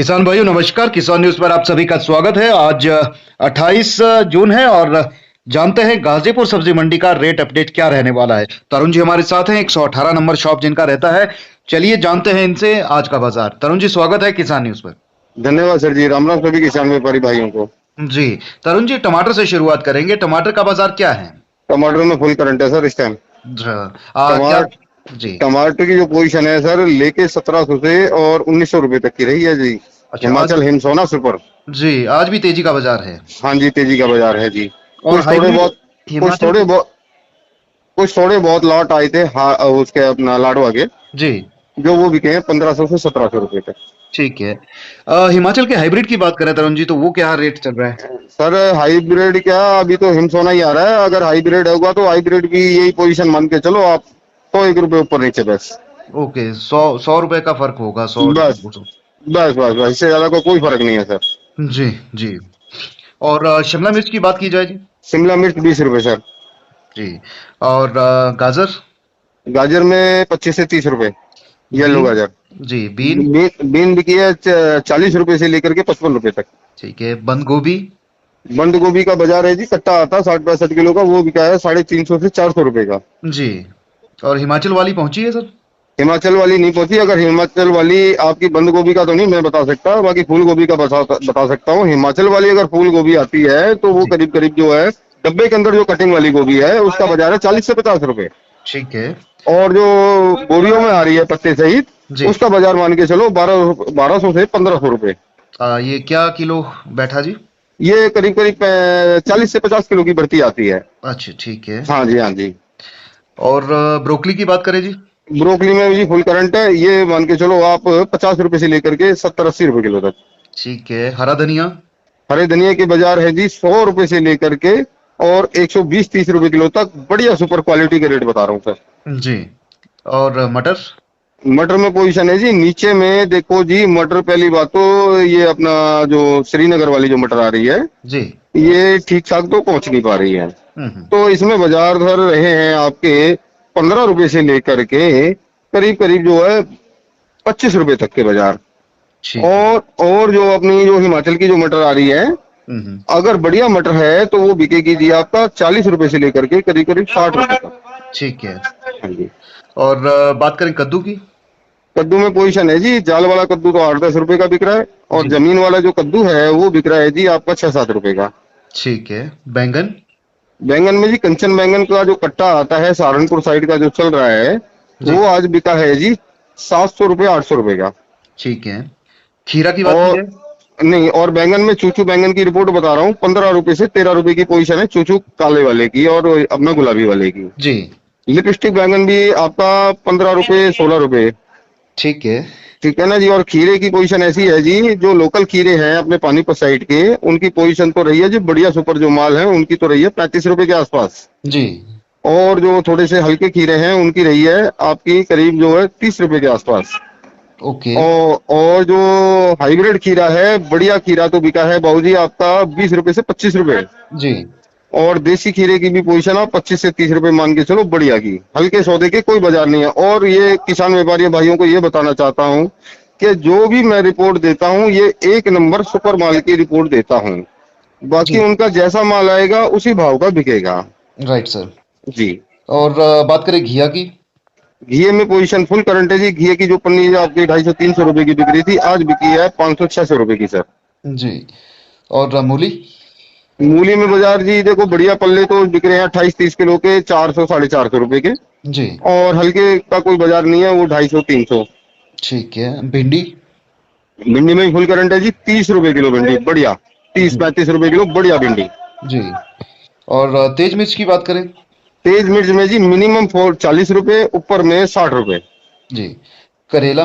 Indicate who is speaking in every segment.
Speaker 1: किसान भाइयों नमस्कार। किसान न्यूज पर आप सभी का स्वागत है। आज 28 जून है और जानते हैं गाजीपुर सब्जी मंडी का रेट अपडेट क्या रहने वाला है। तरुण जी हमारे साथ हैं, 118 नंबर शॉप जिनका रहता है। चलिए जानते हैं इनसे आज का बाजार। तरुण जी स्वागत है किसान न्यूज पर।
Speaker 2: धन्यवाद सर जी। राम राम सभी किसान व्यापारी भाइयों को।
Speaker 1: जी तरुण जी, टमाटर से शुरुआत करेंगे। टमाटर का बाजार क्या है?
Speaker 2: टमाटर में फुल करंट है सर इस टाइम।
Speaker 1: क्या?
Speaker 2: टमाटर
Speaker 1: जी।
Speaker 2: टमाटर की जो पोजीशन है सर, लेके 1700 से और 1900 रुपए तक की रही है जी।
Speaker 1: अच्छा आज।
Speaker 2: हिमाचल हिमसोना सुपर।
Speaker 1: जी आज भी तेजी का बाजार है।
Speaker 2: हाँ जी, तेजी का बाजार है जी।
Speaker 1: और
Speaker 2: कुछ थोड़े
Speaker 1: हाइब्रिड
Speaker 2: बहुत कुछ
Speaker 1: हिमाचल
Speaker 2: थोड़े
Speaker 1: की।
Speaker 2: बहुत कुछ थोड़े बहुत लॉट आए थे, हाँ, उसके अपना लाडवा के,
Speaker 1: जी
Speaker 2: जो वो बिके हैं 1500 से 1700 रुपए तक।
Speaker 1: ठीक है। हिमाचल के हाइब्रिड की बात करें तरुण जी, तो वो क्या रेट चल रहा है?
Speaker 2: सर हाइब्रिड क्या, अभी तो हिमसोना ही आ रहा है। अगर हाइब्रिड होगा तो हाइब्रिड की यही पोजीशन मान के चलो आप, 101 रुपए ऊपर नीचे बस।
Speaker 1: ओके, 100 रुपए का फर्क होगा, 100
Speaker 2: बस
Speaker 1: 200।
Speaker 2: बस बस बस, इससे ज्यादा को कोई फर्क नहीं है सर।
Speaker 1: जी जी। और शिमला मिर्च की बात की जाए जी।
Speaker 2: शिमला मिर्च 20 रुपए सर।
Speaker 1: जी। और गाजर।
Speaker 2: गाजर में 25 से 30 रुपए, येलो
Speaker 1: बीन।
Speaker 2: गाजर।
Speaker 1: जी बीन।
Speaker 2: बीन बिकी है 40 रुपए से लेकर के 55 रुपए तक।
Speaker 1: ठीक है। बंद गोभी।
Speaker 2: बंद गोभी का बाजार है जी, कट्टा आता है 60-65 किलो का, वो बिका है 350 से 400 रुपए का।
Speaker 1: जी। और हिमाचल वाली पहुंची है सर?
Speaker 2: हिमाचल वाली नहीं पहुंची। अगर हिमाचल वाली आपकी, बंद गोभी का तो नहीं मैं बता सकता, बाकी फूल गोभी का बता सकता हूँ। हिमाचल वाली अगर फूल गोभी आती है तो वो
Speaker 1: जी
Speaker 2: करीब करीब जो है, डब्बे के अंदर जो कटिंग वाली गोभी है उसका बाजार है 40 से 50 रुपए।
Speaker 1: ठीक है।
Speaker 2: और जो बोरियों में आ रही है पत्ते सहित,
Speaker 1: जी।
Speaker 2: उसका बाजार मान के चलो 1200 से 1500 रुपए।
Speaker 1: ये क्या किलो बैठा जी?
Speaker 2: ये करीब करीब 40 से 50 किलो की बढ़ती आती है।
Speaker 1: अच्छा ठीक है।
Speaker 2: हाँ जी, हाँ जी।
Speaker 1: और ब्रोकली की बात करें जी।
Speaker 2: ब्रोकली में भी फुल करंट है, ये मान के चलो आप 50 रुपए से लेकर के 70-80 रुपए किलो तक।
Speaker 1: ठीक है। हरा धनिया।
Speaker 2: हरे धनिया के बाजार है जी 100 रुपए से लेकर के और 120-130 रुपए किलो तक। बढ़िया सुपर क्वालिटी के रेट बता रहा हूँ सर।
Speaker 1: जी। और मटर।
Speaker 2: मटर में पोजीशन है जी नीचे में, देखो जी। मटर पहली बात तो ये अपना जो श्रीनगर वाली जो मटर आ रही है,
Speaker 1: जी।
Speaker 2: ये ठीक ठाक तो पहुंच नहीं पा रही है।
Speaker 1: हम्म।
Speaker 2: तो इसमें बाजार धर रहे हैं आपके 15 रुपए से लेकर के करीब करीब जो है 25 रुपए तक के बाजार।
Speaker 1: ठीक है।
Speaker 2: और जो अपनी जो हिमाचल की जो मटर आ रही है,
Speaker 1: हम्म।
Speaker 2: अगर बढ़िया मटर है तो वो बिकेगी जी आपका 40 रुपए से लेकर के करीब करीब 60 रुपए तक।
Speaker 1: ठीक है।
Speaker 2: हाँ जी।
Speaker 1: और बात करें कद्दू की।
Speaker 2: कद्दू में पोजीशन है जी, जाल वाला कद्दू तो 8-10 रुपए का बिक रहा है, और
Speaker 1: जी
Speaker 2: जमीन वाला जो कद्दू है वो बिक रहा है जी आपका 6-7 रुपए का।
Speaker 1: ठीक है। बैंगन।
Speaker 2: बैंगन में जी कंचन बैंगन का जो कट्टा आता है सहारनपुर साइड का जो चल रहा है,
Speaker 1: जी
Speaker 2: वो आज बिका है जी 700 रुपए 800 रुपए का।
Speaker 1: ठीक है। खीरा की बात की
Speaker 2: और
Speaker 1: जाए।
Speaker 2: नहीं, और बैंगन में चूचू बैंगन की रिपोर्ट बता रहा हूँ, 15 रुपए से 13 रुपए की पोजीशन है चूचू काले वाले की और अपना गुलाबी वाले की।
Speaker 1: जी
Speaker 2: लिपस्टिक बैंगन भी आपका 15 रुपए 16 रुपए।
Speaker 1: ठीक है।
Speaker 2: ठीक है ना जी। और खीरे की पोजीशन ऐसी है जी, जो लोकल खीरे हैं अपने पानीपत साइड के, उनकी पोजीशन तो रही है जी बढ़िया सुपर जो माल है उनकी तो रही है 35 रुपए के आसपास।
Speaker 1: जी
Speaker 2: और जो थोड़े से हल्के खीरे हैं उनकी रही है आपकी करीब जो है 30 रुपए के आसपास।
Speaker 1: ओके।
Speaker 2: और जो हाइब्रिड खीरा है, बढ़िया खीरा तो बिका है बाबूजी आपका 20 रुपए से 25 रुपए।
Speaker 1: जी
Speaker 2: और देसी खीरे की भी पोजीशन आप 25 से 30 रुपए मान के चलो, बढ़िया की। हल्के सौदे के कोई बाजार नहीं है। और ये किसान व्यापारी भाइयों को ये बताना चाहता हूँ कि जो भी मैं रिपोर्ट देता हूँ, ये 1 नंबर सुपर माल की रिपोर्ट देता हूँ। बाकी
Speaker 1: जी
Speaker 2: उनका जैसा माल आएगा उसी भाव का बिकेगा
Speaker 1: राइट सर।
Speaker 2: जी।
Speaker 1: और बात करें घिया की।
Speaker 2: घी में पोजीशन फुल करंट है जी। घी की जो पन्नी आपकी 250-300 रुपए की बिक रही थी, आज बिकी है 500-600 रुपए की सर।
Speaker 1: जी। और मूली।
Speaker 2: मूली में बाजार जी देखो, बढ़िया पल्ले तो बिक रहे हैं 28-30 किलो के 400-450 रुपए के।
Speaker 1: जी
Speaker 2: और हल्के का कोई बाजार नहीं है, वो 250-300।
Speaker 1: ठीक है। भिंडी।
Speaker 2: भिंडी में भी फुल करंट है जी, 30 रुपए किलो भिंडी बढ़िया। तीस
Speaker 1: जी
Speaker 2: 35 रुपए किलो बढ़िया भिंडी।
Speaker 1: जी। और तेज मिर्च की बात करें।
Speaker 2: तेज मिर्च में जी मिनिमम 40 रुपए, ऊपर में 60 रुपए।
Speaker 1: जी। करेला।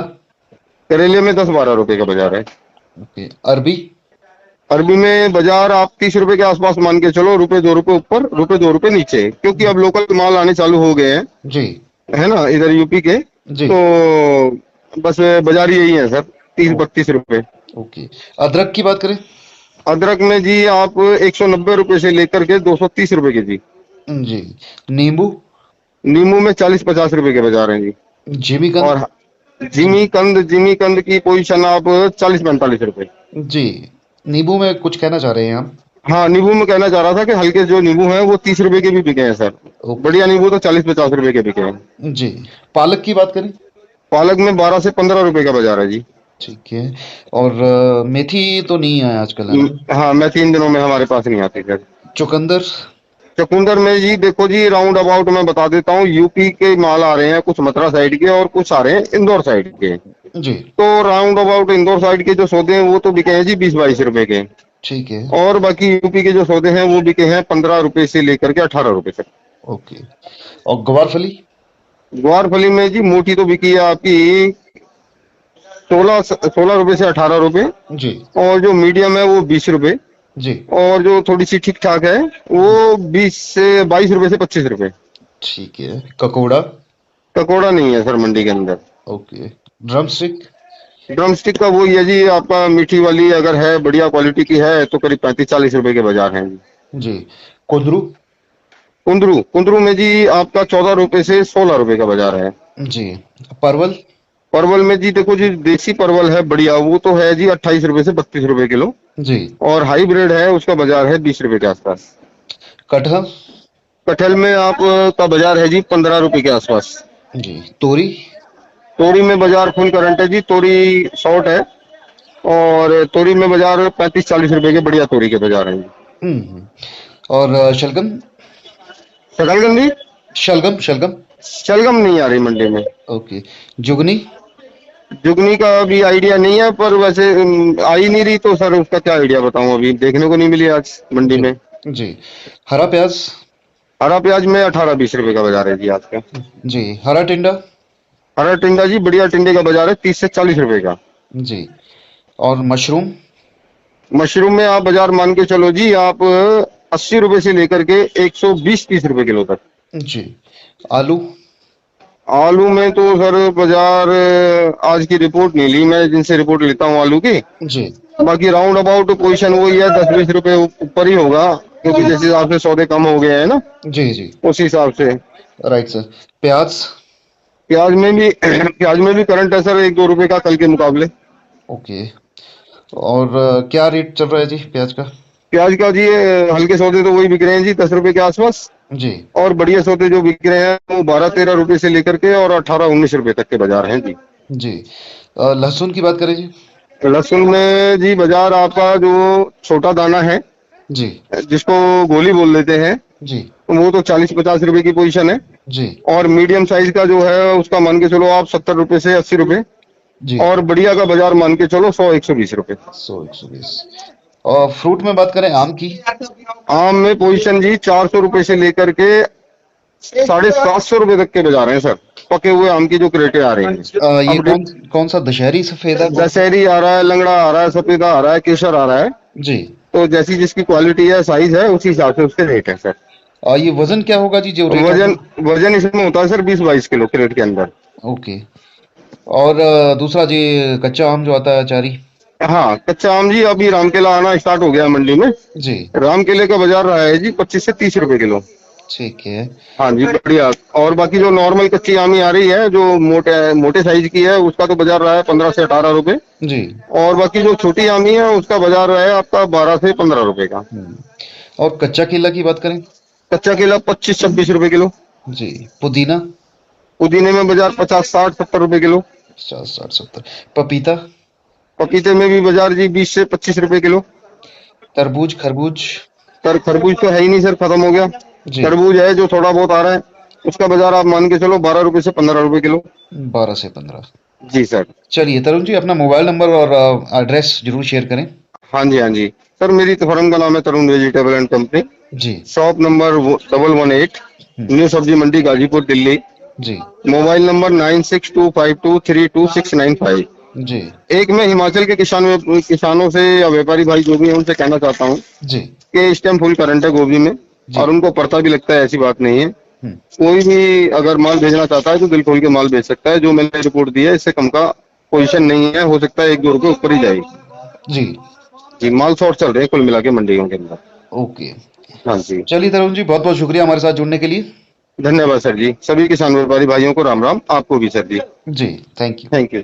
Speaker 2: करेले में 10-12 रुपए का बाजार है।
Speaker 1: ओके। अरबी।
Speaker 2: अरबी में बाजार आप 30 रुपए के आसपास मान के चलो, ₹2 ऊपर ₹2 नीचे, क्योंकि अब लोकल माल आने चालू हो गए हैं,
Speaker 1: जी
Speaker 2: है ना, इधर यूपी के।
Speaker 1: जी।
Speaker 2: तो बस बाजार यही है सर, 30-32 रुपए।
Speaker 1: ओके। अदरक की बात करें।
Speaker 2: अदरक में जी आप 190 रुपए से लेकर के 230 रुपए के जी।
Speaker 1: जी। नींबू।
Speaker 2: नींबू में 40-50 रुपए के बाजार हैं जी।
Speaker 1: जिमीकंद।
Speaker 2: और जिमी कंद की पोजीशन आप 40-45 रुपए।
Speaker 1: जी। नींबू में कुछ कहना चाह रहे हैं आप?
Speaker 2: हाँ, नींबू में कहना चाह रहा था कि हल्के जो नींबू हैं वो 30 रुपए के भी बिके हैं सर।
Speaker 1: ओके।
Speaker 2: बढ़िया नींबू तो 40-50 रुपए के बिके हैं।
Speaker 1: जी। पालक की बात करें?
Speaker 2: पालक में 12 से 15 रुपए का बाजार है जी।
Speaker 1: ठीक है। और मेथी तो नहीं है आजकल, है ना?
Speaker 2: हाँ, मैं 3 दिनों में हमारे पास नहीं आती सर।
Speaker 1: चुकंदर?
Speaker 2: चुकंदर में जी देखो जी, राउंड अबाउट मैं बता देता हूँ, यूपी के माल आ रहे हैं, कुछ मथुरा साइड के और कुछ आ रहे हैं इंदौर साइड के।
Speaker 1: जी।
Speaker 2: तो राउंड अबाउट इंदौर साइड के जो सौदे हैं वो तो बिके हैं जी 20-22 रुपए के।
Speaker 1: ठीक है।
Speaker 2: और बाकी यूपी के जो सौदे हैं वो बिके हैं 15 रुपए से लेकर के 18 रुपए तक।
Speaker 1: ओके। और गवारफली?
Speaker 2: ग्वारफली में जी मोटी तो बिकी है आपकी 16 रुपए से 18 रुपए।
Speaker 1: जी।
Speaker 2: और जो मीडियम है वो 20 रुपए।
Speaker 1: जी।
Speaker 2: और जो थोड़ी सी ठीक ठाक है वो 22 रुपए से 25 रुपए।
Speaker 1: ठीक है। ककोड़ा?
Speaker 2: पकौड़ा नहीं है सर मंडी के अंदर।
Speaker 1: Okay. Drum stick?
Speaker 2: Drum stick का वही है जी, आपका मीठी वाली अगर है बढ़िया क्वालिटी की है तो करीब 35-40 रुपए के बाजार हैं जी।
Speaker 1: जी। कुंदरू?
Speaker 2: कुंदरू कुंदरू में जी आपका 14 रुपए से 16 रुपए का बाजार है।
Speaker 1: जी। परवल?
Speaker 2: परवल में जी देखो जी, देसी परवल है बढ़िया, वो तो है जी 28 रुपए से 32 रुपए किलो।
Speaker 1: जी।
Speaker 2: और हाईब्रिड है उसका बाजार है 20 रुपए के आसपास।
Speaker 1: कटहल?
Speaker 2: कटहल में आप का बाजार है जी 15 रुपए के आसपास।
Speaker 1: जी। तोरी?
Speaker 2: तोरी में बाजार फुल करंट है जी, तोरी शॉर्ट है। और तोरी में बाजार 35-40 रुपए के बढ़िया तोरी के बाजार हैं जी।
Speaker 1: हम्म। और शलगम?
Speaker 2: शकलगंदी
Speaker 1: शलगम शलगम?
Speaker 2: शलगम नहीं आ रही मंडी में।
Speaker 1: ओके। जुगनी?
Speaker 2: जुगनी का भी आइडिया नहीं है, पर वैसे आ ही नहीं रही तो सर उसका क्या आइडिया बताऊं, अभी देखने को नहीं मिली आज मंडी
Speaker 1: जी।
Speaker 2: में।
Speaker 1: जी। हरा प्याज?
Speaker 2: हरा प्याज में 18-20 रुपए का बाजार है जी आज का।
Speaker 1: जी। हरा टिंडा?
Speaker 2: हरा टिंडा जी बढ़िया टिंडे का बाजार है 30 से 40 रुपए का।
Speaker 1: जी। और मशरूम?
Speaker 2: मशरूम में आप बाजार मान के चलो जी, आप 80 रुपए से लेकर के 120-30 रुपए किलो तक।
Speaker 1: जी। आलू?
Speaker 2: आलू में तो सर बाजार आज की रिपोर्ट नहीं ली मैं, जिनसे रिपोर्ट लेता हूँ आलू की।
Speaker 1: जी।
Speaker 2: बाकी राउंड अबाउट पोजीशन वही है, 10-20 रुपए ऊपर ही होगा, क्योंकि जिस हिसाब से सौदे कम हो गए हैं ना,
Speaker 1: जी। जी।
Speaker 2: उस हिसाब से।
Speaker 1: Right sir. प्याज?
Speaker 2: प्याज में भी प्याज में भी करंट है सर 1-2 रुपए का कल के मुकाबले।
Speaker 1: ओके। और क्या रेट चल रहा है जी प्याज का?
Speaker 2: प्याज का जी हल्के सौदे तो वही बिक रहे हैं जी 10 रुपए के आसपास।
Speaker 1: जी।
Speaker 2: और बढ़िया सौदे जो बिक रहे हैं वो 12-13 रुपए से लेकर के और 18-19 रुपए तक के बाजार हैं जी।
Speaker 1: जी। लहसुन की बात करें जी?
Speaker 2: लहसुन में जी बाजार आपका जो छोटा दाना है,
Speaker 1: जी।
Speaker 2: जिसको गोली बोल देते हैं,
Speaker 1: जी।
Speaker 2: वो तो 40-50 रुपए की पोजीशन है।
Speaker 1: जी।
Speaker 2: और मीडियम साइज का जो है उसका मान के चलो आप 70 रुपए से 80 रुपए।
Speaker 1: जी।
Speaker 2: और बढ़िया का बाजार मान के चलो 100-120 रुपए।
Speaker 1: 100-120। और फ्रूट में बात करें आम की?
Speaker 2: आम में पोजीशन जी 400 रुपए से लेकर के 750 रुपए तक के बाजार हैं सर। पके हुए आम की जो क्रेटे आ रही हैं।
Speaker 1: ये
Speaker 2: अब
Speaker 1: कौन कौन सा दशहरी सफेदा?
Speaker 2: दशहरी आ रहा है, लंगड़ा आ रहा है, सफेदा आ रहा है, केसर आ रहा है।
Speaker 1: जी।
Speaker 2: तो जैसी जिसकी क्वालिटी है, साइज है, उसी हिसाब से उसके रेट है सर।
Speaker 1: ये वजन क्या होगा जी जो रेट
Speaker 2: वजन वजन इसमें होता है सर 20-22 किलो क्रेट के अंदर।
Speaker 1: ओके। और दूसरा जी कच्चा आम जो आता है अचारी?
Speaker 2: हाँ, कच्चा आम जी अभी रामकेला आना स्टार्ट हो गया मंडी में।
Speaker 1: जी।
Speaker 2: रामकेले का बाजार रहा है जी 25 से 30 रुपए किलो।
Speaker 1: ठीक है।
Speaker 2: हाँ जी बढ़िया। और बाकी जो नॉर्मल कच्ची आमी आ रही है जो मोटे मोटे साइज की है, उसका तो बाजार रहा है 15 से 18 रुपए।
Speaker 1: जी।
Speaker 2: और बाकी जो छोटी आमी है उसका बाजार रहा है आपका 12 से 15 रुपए का।
Speaker 1: और कच्चा केला की बात करें?
Speaker 2: कच्चा केला 25-26 रुपए किलो।
Speaker 1: जी। पुदीना?
Speaker 2: पुदीने में बाजार 50-60-70 रुपए किलो।
Speaker 1: 50-60-70। पपीता?
Speaker 2: पपीते में भी बाजार जी 20 से 25 रुपए किलो।
Speaker 1: तरबूज खरबूज?
Speaker 2: खरबूज तो है ही नहीं सर, खत्म हो गया।
Speaker 1: जी।
Speaker 2: तरबूज है जो थोड़ा बहुत आ रहा है, उसका बाजार आप मान के चलो 12 रुपए से 15 रुपए किलो।
Speaker 1: 12 से 15।
Speaker 2: जी सर।
Speaker 1: चलिए तरुण जी, अपना मोबाइल नंबर और एड्रेस जरूर शेयर करें।
Speaker 2: हाँ जी हाँ जी सर, मेरी तो फर्म का नाम है तरुण वेजिटेबल एंड कंपनी।
Speaker 1: जी।
Speaker 2: Shop number 118, new Sabzi Mandi Ghazipur Delhi.
Speaker 1: जी।
Speaker 2: Mobile number 9625232695।
Speaker 1: जी।
Speaker 2: एक मैं हिमाचल के किसानों से या व्यापारी भाई जो भी है उनसे कहना चाहता हूँ
Speaker 1: जी।
Speaker 2: कि इस टाइम फुल करंट है गोभी में,
Speaker 1: जी।
Speaker 2: और उनको पड़ता भी लगता है, ऐसी बात नहीं है।
Speaker 1: हम्म।
Speaker 2: कोई भी अगर माल भेजना चाहता है तो दिल खोल के माल भेज सकता है। जो मैंने रिपोर्ट दी है इससे कम का पोजीशन नहीं है, हो सकता है 1-2 रुपए ऊपर ही जाएगी।
Speaker 1: जी।
Speaker 2: जी, माल शॉर्ट चल रहे हैं कुल मिला के मंडियों के अंदर।
Speaker 1: ओके।
Speaker 2: हाँ जी।
Speaker 1: चलिए तरुण जी, बहुत बहुत शुक्रिया हमारे साथ जुड़ने के लिए।
Speaker 2: धन्यवाद सर जी। सभी किसान व्यापारी भाइयों को राम राम, आपको भी सर जी।
Speaker 1: जी, थैंक यू।
Speaker 2: Thank you.